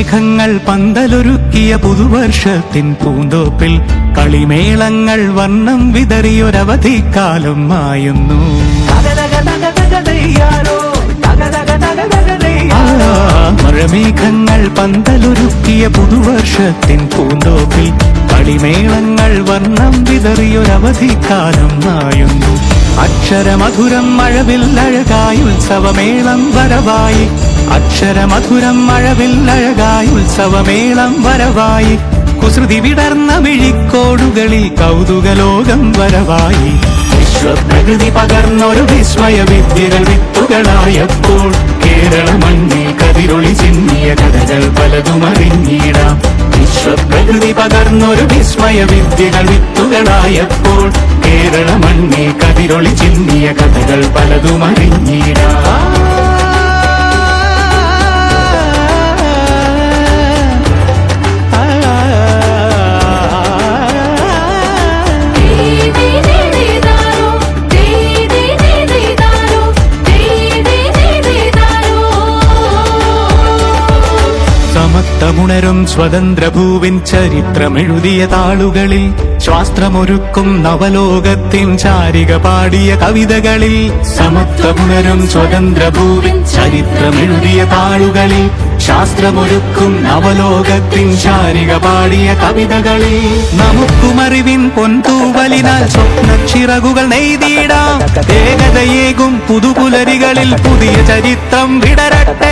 നിറമേഘങ്ങൾ പന്തലൊരുക്കിയ പുതുവർഷത്തിൻ പൂന്തോപ്പിൽ കളിമേളങ്ങൾ വർണ്ണം വിതറിയൊരവധിക്കാലം മായുന്നു. മഴമേഘങ്ങൾ പന്തലൊരുക്കിയ പുതുവർഷത്തിൻ പൂന്തോപ്പിൽ കളിമേളങ്ങൾ വർണ്ണം വിതറിയൊരവധിക്കാലം മായുന്നു. അക്ഷരമധുരം മഴവില്ലഴകായി ഉത്സവമേളം വരവായി, അക്ഷരമധുരം മഴവില്ലഴകായി ഉത്സവമേളം വരവായി, കുസൃതി വിടർന്ന മിഴിക്കോടുകളിൽ കൗതുകലോകം വരവായി. വിശ്വപ്രകൃതി പകർന്നൊരു വിസ്മയ വിദ്യകൾ വിത്തുകളായപ്പോൾ കേരള മണ്ണിൽ കതിരൊളി ചിന്നിയ കഥകൾ പലതും അറിഞ്ഞിടാം. വിശ്വപ്രകൃതി പകർന്നൊരു വിസ്മയ വിദ്യകൾ വിത്തുകളായപ്പോൾ കേരള മണ്ണിൽ കതിരൊളി ചിന്നിയ കഥകൾ പലതും അറിഞ്ഞിടാം. സമത്വമുണരും സ്വതന്ത്രഭൂവിൻ ചരിത്രമെഴുതിയ താളുകളിൽ, ശാസ്ത്രമൊരുക്കും നവലോകത്തിൻ ചാരിക പാടിയ കവിതകളിൽ, സമത്വമുണരും സ്വതന്ത്രഭൂവിൻ ചരിത്രമെഴുതിയ താളുകളിൽ, ശാസ്ത്രമൊരുക്കും നവലോകത്തിൻ ചാരിക പാടിയ കവിതകളിൽ, നമുക്കുമറിവിൻ പൊൻതൂവലിനാൽ സ്വപ്നച്ചിറകുകൾ നെയ്തിടാം. ഏകതയേകും പുതുപുലരികളിൽ പുതിയ ചരിത്രം വിടരട്ടെ.